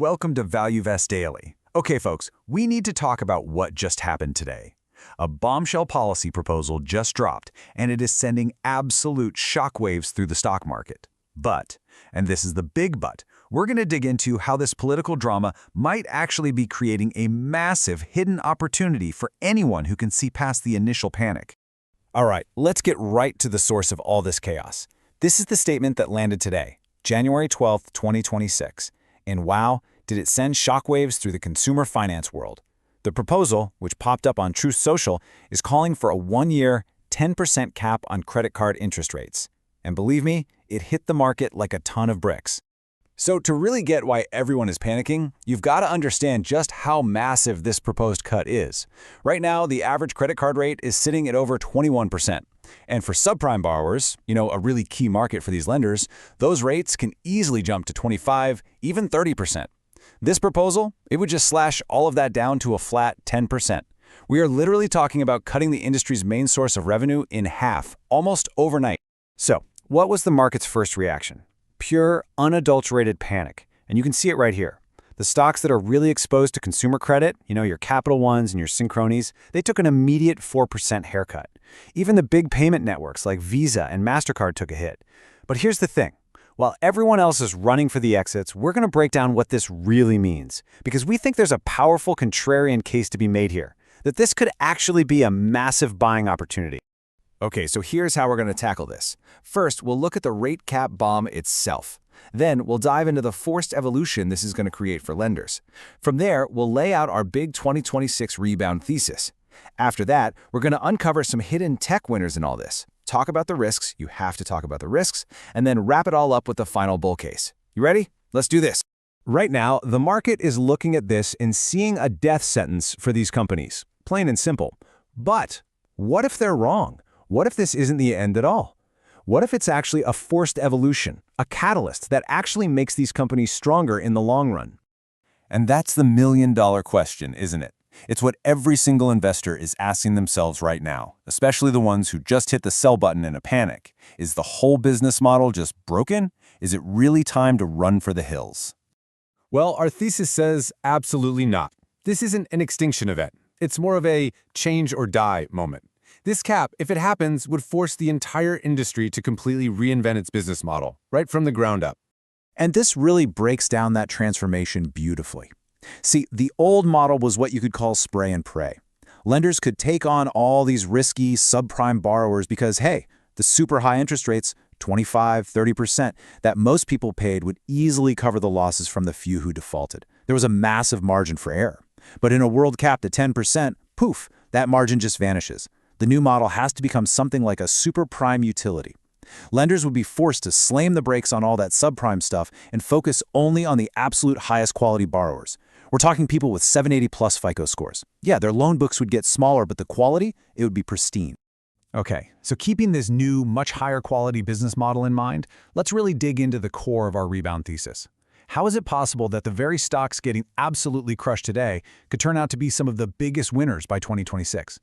welcome to ValueVest Daily. Okay, folks, we need to talk about what just happened today. A bombshell policy proposal just dropped, and it is sending absolute shockwaves through the stock market. But, and this is the big but, we're going to dig into how this political drama might actually be creating a massive hidden opportunity for anyone who can see past the initial panic. All right, let's get right to the source of all this chaos. This is the statement that landed today, January 12th, 2026. And wow, did it send shockwaves through the consumer finance world. The proposal, which popped up on Truth Social, is calling for a one-year, 10% cap on credit card interest rates. And believe me, it hit the market like a ton of bricks. So to really get why everyone is panicking, you've got to understand just how massive this proposed cut is. Right now, the average credit card rate is sitting at over 21%. And for subprime borrowers, a really key market for these lenders, those rates can easily jump to 25, even 30%. This proposal, it would just slash all of that down to a flat 10%. We are literally talking about cutting the industry's main source of revenue in half, almost overnight. So, what was the market's first reaction? Pure, unadulterated panic. And you can see it right here. The stocks that are really exposed to consumer credit, your Capital Ones and your Synchronies, they took an immediate 4% haircut. Even the big payment networks like Visa and Mastercard took a hit. But here's the thing. While everyone else is running for the exits, we're going to break down what this really means. Because we think there's a powerful contrarian case to be made here, that this could actually be a massive buying opportunity. Okay, so here's how we're going to tackle this. First, we'll look at the rate cap bomb itself. Then, we'll dive into the forced evolution this is going to create for lenders. From there, we'll lay out our big 2026 rebound thesis. After that, we're going to uncover some hidden tech winners in all this, talk about the risks, you have to talk about the risks, and then wrap it all up with the final bull case. You ready? Let's do this. Right now, the market is looking at this and seeing a death sentence for these companies, plain and simple. But what if they're wrong? What if this isn't the end at all? What if it's actually a forced evolution, a catalyst that actually makes these companies stronger in the long run? And that's the million-dollar question, isn't it? It's what every single investor is asking themselves right now, especially the ones who just hit the sell button in a panic. Is the whole business model just broken? Is it really time to run for the hills? Well, our thesis says absolutely not. This isn't an extinction event. It's more of a change or die moment. This cap, if it happens, would force the entire industry to completely reinvent its business model, right from the ground up. And this really breaks down that transformation beautifully. See, the old model was what you could call spray and pray. Lenders could take on all these risky subprime borrowers because, hey, the super high interest rates, 25, 30%, that most people paid would easily cover the losses from the few who defaulted. There was a massive margin for error. But in a world capped at 10%, poof, that margin just vanishes. The new model has to become something like a super prime utility. Lenders would be forced to slam the brakes on all that subprime stuff and focus only on the absolute highest quality borrowers. We're talking people with 780 plus FICO scores. Yeah, their loan books would get smaller, but the quality, it would be pristine. Okay, so keeping this new, much higher quality business model in mind, let's really dig into the core of our rebound thesis. How is it possible that the very stocks getting absolutely crushed today could turn out to be some of the biggest winners by 2026?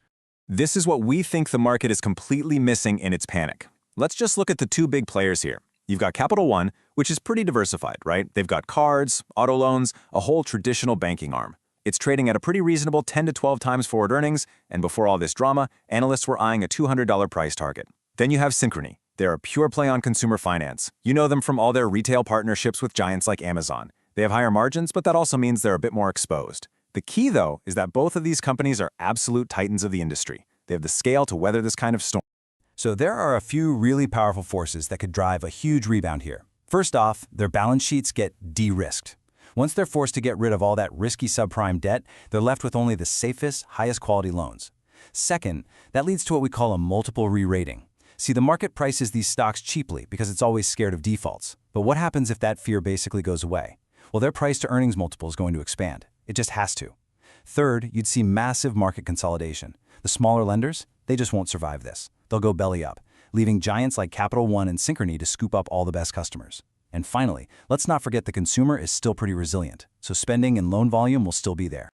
This is what we think the market is completely missing in its panic. Let's just look at the two big players here. You've got Capital One, which is pretty diversified, right? They've got cards, auto loans, a whole traditional banking arm. It's trading at a pretty reasonable 10 to 12 times forward earnings, and before all this drama, analysts were eyeing a $200 price target. Then you have Synchrony. They're a pure play on consumer finance. You know them from all their retail partnerships with giants like Amazon. They have higher margins, but that also means they're a bit more exposed. The key, though, is that both of these companies are absolute titans of the industry. They have the scale to weather this kind of storm. So there are a few really powerful forces that could drive a huge rebound here. First off, their balance sheets get de-risked. Once they're forced to get rid of all that risky subprime debt, they're left with only the safest, highest quality loans. Second, that leads to what we call a multiple re-rating. See, the market prices these stocks cheaply because it's always scared of defaults. But what happens if that fear basically goes away? Well, their price-to-earnings multiple is going to expand. It just has to. Third, you'd see massive market consolidation. The smaller lenders, they just won't survive this. They'll go belly up, leaving giants like Capital One and Synchrony to scoop up all the best customers. And finally, let's not forget the consumer is still pretty resilient, so spending and loan volume will still be there.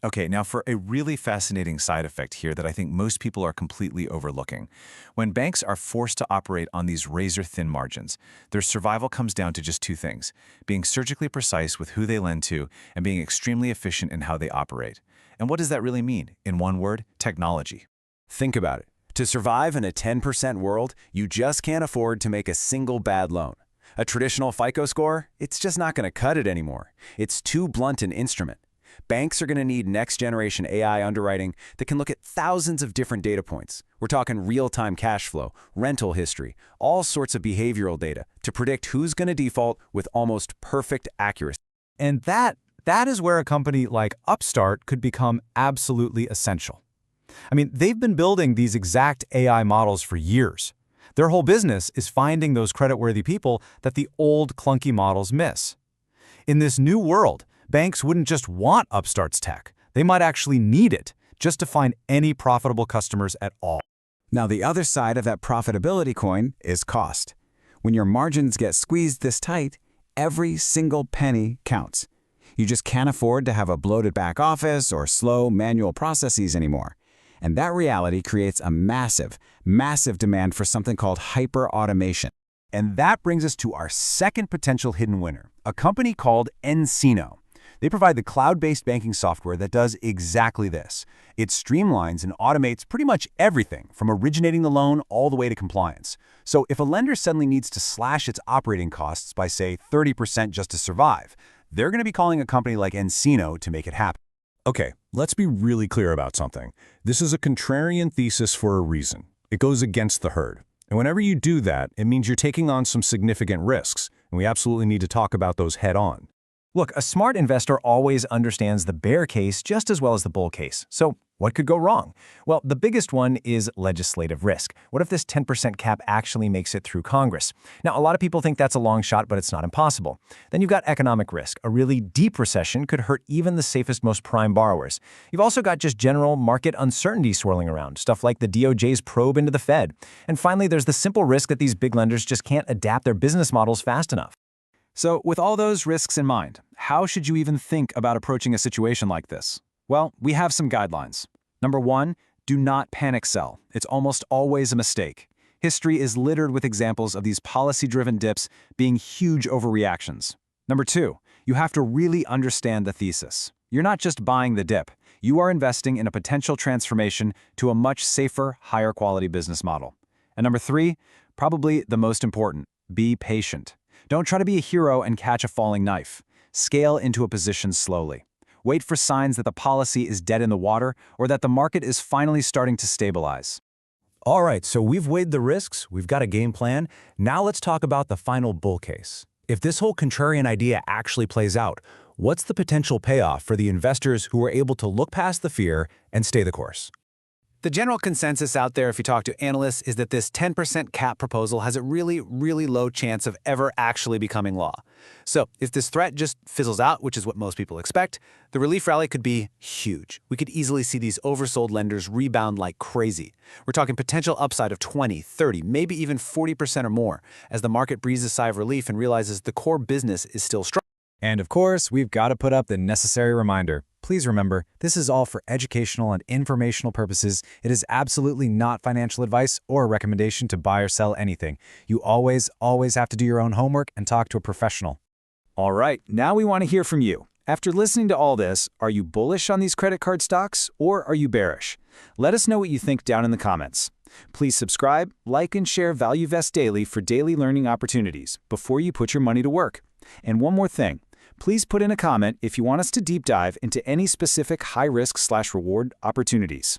Okay, now for a really fascinating side effect here that I think most people are completely overlooking. When banks are forced to operate on these razor-thin margins, their survival comes down to just two things: being surgically precise with who they lend to and being extremely efficient in how they operate. And what does that really mean? In one word, technology. Think about it. To survive in a 10% world, you just can't afford to make a single bad loan. A traditional FICO score, it's just not going to cut it anymore. It's too blunt an instrument. Banks are going to need next-generation AI underwriting that can look at thousands of different data points. We're talking real-time cash flow, rental history, all sorts of behavioral data to predict who's going to default with almost perfect accuracy. And that is where a company like Upstart could become absolutely essential. I mean, they've been building these exact AI models for years. Their whole business is finding those creditworthy people that the old clunky models miss. In this new world, banks wouldn't just want Upstart's tech. They might actually need it just to find any profitable customers at all. Now, the other side of that profitability coin is cost. When your margins get squeezed this tight, every single penny counts. You just can't afford to have a bloated back office or slow manual processes anymore. And that reality creates a massive, massive demand for something called hyper-automation. And that brings us to our second potential hidden winner, a company called NCNO. They provide the cloud-based banking software that does exactly this. It streamlines and automates pretty much everything from originating the loan all the way to compliance. So if a lender suddenly needs to slash its operating costs by, say, 30% just to survive, they're going to be calling a company like NCNO to make it happen. Okay, let's be really clear about something. This is a contrarian thesis for a reason. It goes against the herd. And whenever you do that, it means you're taking on some significant risks, and we absolutely need to talk about those head on. Look, a smart investor always understands the bear case just as well as the bull case. So what could go wrong? Well, the biggest one is legislative risk. What if this 10% cap actually makes it through Congress? Now, a lot of people think that's a long shot, but it's not impossible. Then you've got economic risk. A really deep recession could hurt even the safest, most prime borrowers. You've also got just general market uncertainty swirling around, stuff like the DOJ's probe into the Fed. And finally, there's the simple risk that these big lenders just can't adapt their business models fast enough. So with all those risks in mind, how should you even think about approaching a situation like this? Well, we have some guidelines. Number one, do not panic sell. It's almost always a mistake. History is littered with examples of these policy-driven dips being huge overreactions. Number two, you have to really understand the thesis. You're not just buying the dip. You are investing in a potential transformation to a much safer, higher quality business model. And number three, probably the most important, be patient. Don't try to be a hero and catch a falling knife. Scale into a position slowly. Wait for signs that the policy is dead in the water or that the market is finally starting to stabilize. All right, so we've weighed the risks, we've got a game plan. Now let's talk about the final bull case. If this whole contrarian idea actually plays out, what's the potential payoff for the investors who are able to look past the fear and stay the course? The general consensus out there, if you talk to analysts, is that this 10% cap proposal has a really, really low chance of ever actually becoming law. So if this threat just fizzles out, which is what most people expect, the relief rally could be huge. We could easily see these oversold lenders rebound like crazy. We're talking potential upside of 20, 30, maybe even 40% or more as the market breathes a sigh of relief and realizes the core business is still strong. And of course, we've got to put up the necessary reminder. Please remember, this is all for educational and informational purposes. It is absolutely not financial advice or a recommendation to buy or sell anything. You always have to do your own homework and talk to a professional. All right, now we want to hear from you. After listening to all this, are you bullish on these credit card stocks or are you bearish? Let us know what you think down in the comments. Please subscribe, like, and share ValueVest Daily for daily learning opportunities before you put your money to work. And one more thing. Please put in a comment if you want us to deep dive into any specific high-risk/reward opportunities.